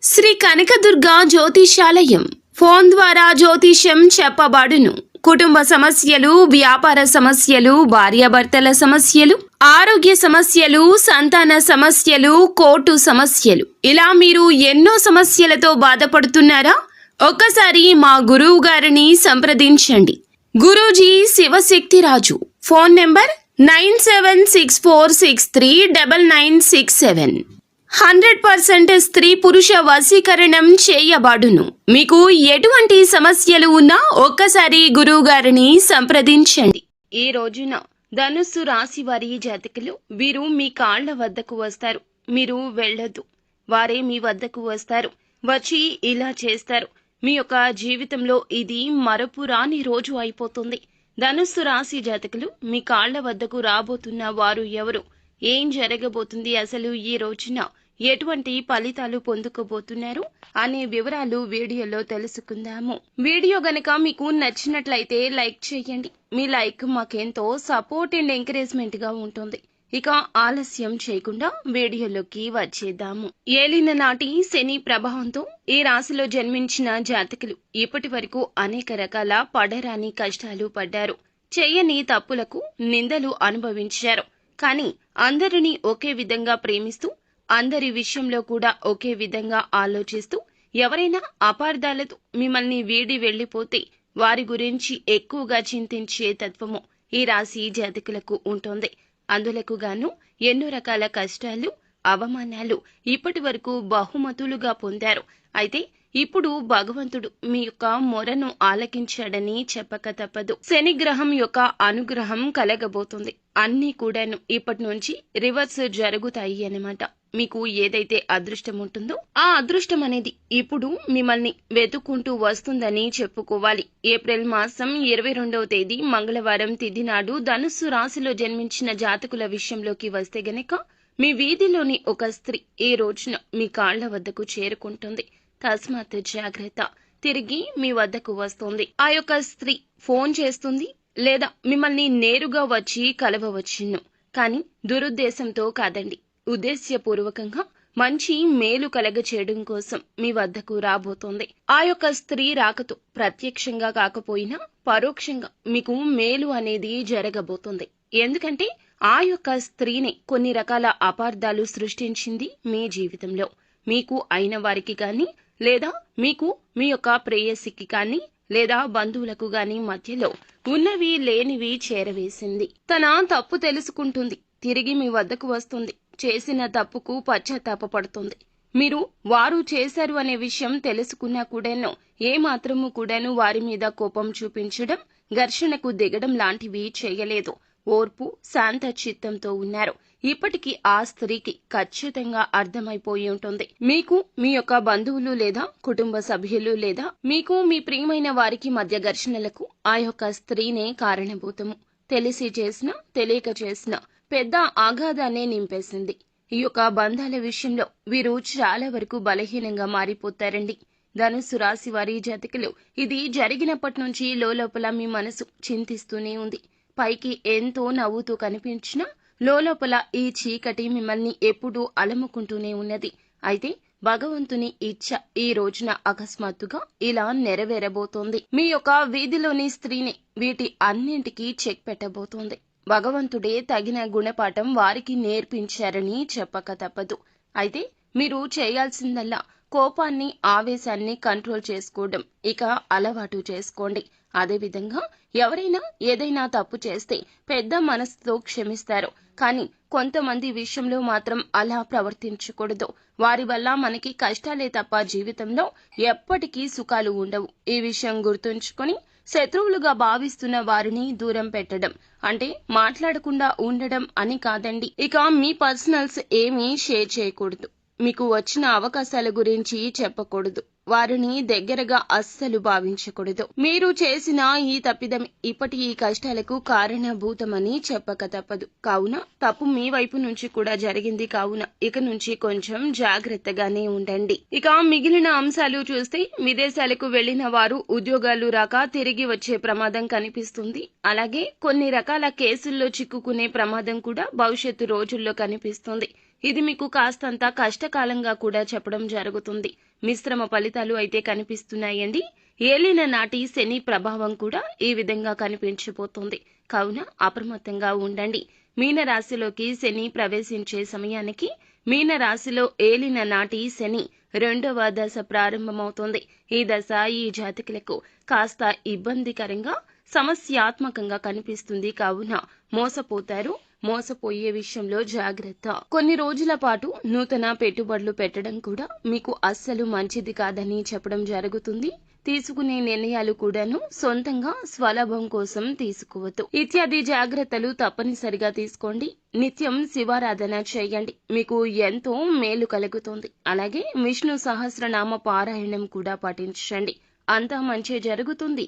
Shri Kanakadurga జ్యోతిషాలయం phone ద్వారా జ్యోతిష్యం చెప్పబడును. కుటుంబ సమస్యలు, వ్యాపార సమస్యలు, భార్యాభర్తల సమస్యలు, ఆరోగ్య సమస్యలు, సంతాన సమస్యలు, కోర్టు సమస్యలు, ఇలా మీరు ఎన్నో సమస్యలతో బాధపడుతున్నారా? ఒక్కసారి మా గురువు గారిని సంప్రదించండి. గురూజీ శివశక్తిరాజు. Phone number 9764639967. 100% స్త్రీ పురుష వశీకరణం చేయబడును. మీకు ఎటువంటి సమస్యలు ఉన్నా ఒక్కసారి గురువు గారిని సంప్రదించండి. ఈ రోజున ధనుస్సు రాశి వారి జాతకులు, వీరు మీ కాళ్ల వద్దకు వస్తారు. మీరు వెళ్ళొద్దు, వారే మీ వద్దకు వస్తారు. వచ్చి ఇలా చేస్తారు. మీ యొక్క జీవితంలో ఇది మరపురాని రోజు అయిపోతుంది. ధనుస్సు రాశి జాతకులు, మీ కాళ్ల వద్దకు రాబోతున్న వారు ఎవరు, ఏం జరగబోతుంది, అసలు ఈ రోజున ఎటువంటి ఫలితాలు పొందుకోబోతున్నారు అనే వివరాలు వీడియోలో తెలుసుకుందాము. వీడియో గనక మీకు నచ్చినట్లయితే లైక్ చేయండి. మీ లైక్ మాకెంతో సపోర్ట్ అండ్ ఎంకరేజ్మెంట్ గా ఉంటుంది. ఇక ఆలస్యం చేయకుండా వీడియోలోకి వచ్చేద్దాము. ఏలిన నాటి శని ప్రభావంతో ఈ రాశిలో జన్మించిన జాతకులు ఇప్పటి వరకు అనేక రకాల పడరాని కష్టాలు పడ్డారు. చెయ్యని తప్పులకు నిందలు అనుభవించారు. కానీ అందరినీ ఒకే విధంగా ప్రేమిస్తూ, అందరి విషయంలో కూడా ఒకే విధంగా ఆలోచిస్తూ, ఎవరైనా అపార్థాలతో మిమ్మల్ని వీడి వెళ్లిపోతే వారి గురించి ఎక్కువగా చింతించే తత్వము ఈ రాశి జాతకులకు ఉంటుంది. అందులకు గాను ఎన్నో రకాల కష్టాలు, అవమానాలు ఇప్పటి వరకు బహుమతులుగా పొందారు. అయితే ఇప్పుడు భగవంతుడు మీ యొక్క మొరను ఆలకించాడని చెప్పక తప్పదు. శని గ్రహం యొక్క అనుగ్రహం కలగబోతుంది. అన్నీ కూడాను ఇప్పటి నుంచి రివర్స్ జరుగుతాయి అన్నమాట. మీకు ఏదైతే అదృష్టం ఉంటుందో ఆ అదృష్టం అనేది ఇప్పుడు మిమ్మల్ని వెతుక్కుంటూ వస్తుందని చెప్పుకోవాలి. ఏప్రిల్ మాసం 22వ తేదీ మంగళవారం తిథి నాడు ధనుస్సు రాశిలో జన్మించిన జాతకుల విషయంలోకి వస్తే గనక, మీ వీధిలోని ఒక స్త్రీ ఈ రోజున మీ కాళ్ల వద్దకు చేరుకుంటుంది. తస్మాత్ జాగ్రత్త. తిరిగి మీ వద్దకు వస్తుంది. ఆ యొక్క స్త్రీ ఫోన్ చేస్తుంది లేదా మిమ్మల్ని నేరుగా వచ్చి కలవవచ్చును. కానీ దురుద్దేశంతో కాదండి, ఉద్దేశ్యపూర్వకంగా మంచి మేలు కలగచేయడం కోసం మీ వద్దకు రాబోతోంది. ఆ యొక్క స్త్రీ రాకతో ప్రత్యక్షంగా కాకపోయినా పరోక్షంగా మీకు మేలు అనేది జరగబోతుంది. ఎందుకంటే ఆ యొక్క స్త్రీని కొన్ని రకాల అపార్థాలు సృష్టించింది మీ జీవితంలో. మీకు అయిన వారికి కానీ, లేదా మీకు మీ యొక్క ప్రేయసికి కానీ, లేదా బంధువులకు గాని మధ్యలో ఉన్నవి లేనివి చేరవేసింది. తన తప్పు తెలుసుకుంటుంది. తిరిగి మీ వద్దకు వస్తుంది. చేసిన తప్పుకు పశ్చాత్తాపపడుతుంది. మీరు వారు చేశారు అనే విషయం తెలుసుకున్నా కూడాను ఏమాత్రము కూడాను వారి మీద కోపం చూపించడం, ఘర్షణకు దిగడం లాంటివి చేయలేదు. ఓర్పు, శాంత చిత్తంతో ఉన్నారు. ఇప్పటికీ ఆ స్త్రీకి ఖచ్చితంగా అర్థమైపోయి ఉంటుంది. మీకు మీ యొక్క బంధువులు లేదా కుటుంబ సభ్యులు లేదా మీకు మీ ప్రియమైన వారికి మధ్య ఘర్షణలకు ఆ యొక్క స్త్రీనే కారణభూతము. తెలిసి చేసిన, తెలియక చేసిన పెద్ద ఆఘాతాన్నే నింపేసింది. ఈ యొక్క బంధాల విషయంలో వీరు చాలా వరకు బలహీనంగా మారిపోతారండి. ధనుస్సు రాశి వారి జాతకులు, ఇది జరిగినప్పటి నుంచి లోపల మీ మనసు చింతిస్తూనే ఉంది. పైకి ఎంతో నవ్వుతూ కనిపించినా లోపల ఈ చీకటి మిమ్మల్ని ఎప్పుడూ అలముకుంటూనే ఉన్నది. అయితే భగవంతుని ఇచ్చ ఈ రోజున అకస్మాత్తుగా ఇలా నెరవేరబోతోంది. మీ యొక్క వీధిలోని స్త్రీని వీటి అన్నింటికీ చెక్ పెట్టబోతోంది. భగవంతుడే తగిన గుణపాఠం వారికి నేర్పించారని చెప్పక తప్పదు. అయితే మీరు చేయాల్సిందల్లా కోపాన్ని, ఆవేశాన్ని కంట్రోల్ చేసుకోవడం ఇక అలవాటు చేసుకోండి. అదేవిధంగా ఎవరైనా ఏదైనా తప్పు చేస్తే పెద్ద మనసుతో క్షమిస్తారు. కానీ కొంతమంది విషయంలో మాత్రం అలా ప్రవర్తించకూడదు. వారి వల్ల మనకి కష్టాలే తప్ప జీవితంలో ఎప్పటికీ సుఖాలు ఉండవు. ఈ విషయం గుర్తుంచుకొని శత్రువులుగా భావిస్తున్న వారిని దూరం పెట్టడం అంటే మాట్లాడకుండా ఉండడం అని కాదండి. ఇక మీ పర్సనల్స్ ఏమీ షేర్ చేయకూడదు. మీకు వచ్చిన అవకాశాల గురించి చెప్పకూడదు. వారిని దగ్గరగా అస్సలు భావించకూడదు. మీరు చేసిన ఈ తప్పిదం ఇప్పటి ఈ కష్టాలకు కారణభూతమని చెప్పక తప్పదు. కావున తప్పు మీ వైపు నుంచి కూడా జరిగింది. కావున ఇక నుంచి కొంచెం జాగ్రత్తగానే ఉండండి. ఇక మిగిలిన అంశాలు చూస్తే, విదేశాలకు వెళ్లిన వారు ఉద్యోగాలు రాక తిరిగి వచ్చే ప్రమాదం కనిపిస్తుంది. అలాగే కొన్ని రకాల కేసుల్లో చిక్కుకునే ప్రమాదం కూడా భవిష్యత్తు రోజుల్లో కనిపిస్తుంది. ఇది మీకు కాస్తంత కష్టకాలంగా కూడా చెప్పడం జరుగుతుంది. మిశ్రమ ఫలితాలు అయితే కనిపిస్తున్నాయండి. ఏలిన నాటి శని ప్రభావం కూడా ఈ విధంగా కనిపించబోతోంది. కావున అప్రమత్తంగా ఉండండి. మీనరాశిలోకి శని ప్రవేశించే సమయానికి మీనరాశిలో ఏలిన నాటి శని 2వ దశ ప్రారంభమవుతోంది. ఈ దశ ఈ జాతకులకు కాస్త ఇబ్బందికరంగా సమస్యాత్మకంగా కనిపిస్తుంది. కావున మోసపోతారు. మోసపోయే విషయంలో జాగ్రత్త. కొన్ని రోజుల పాటు నూతన పెట్టుబడులు పెట్టడం కూడా మీకు అస్సలు మంచిది కాదని చెప్పడం జరుగుతుంది. తీసుకునే నిర్ణయాలు కూడాను సొంతంగా స్వలాభం కోసం తీసుకోవద్దు. ఇత్యాది జాగ్రత్తలు తప్పనిసరిగా తీసుకోండి. నిత్యం శివారాధన చేయండి. మీకు ఎంతో మేలు కలుగుతుంది. అలాగే విష్ణు సహస్రనామ పారాయణం కూడా పఠించండి. అంతా మంచి జరుగుతుంది.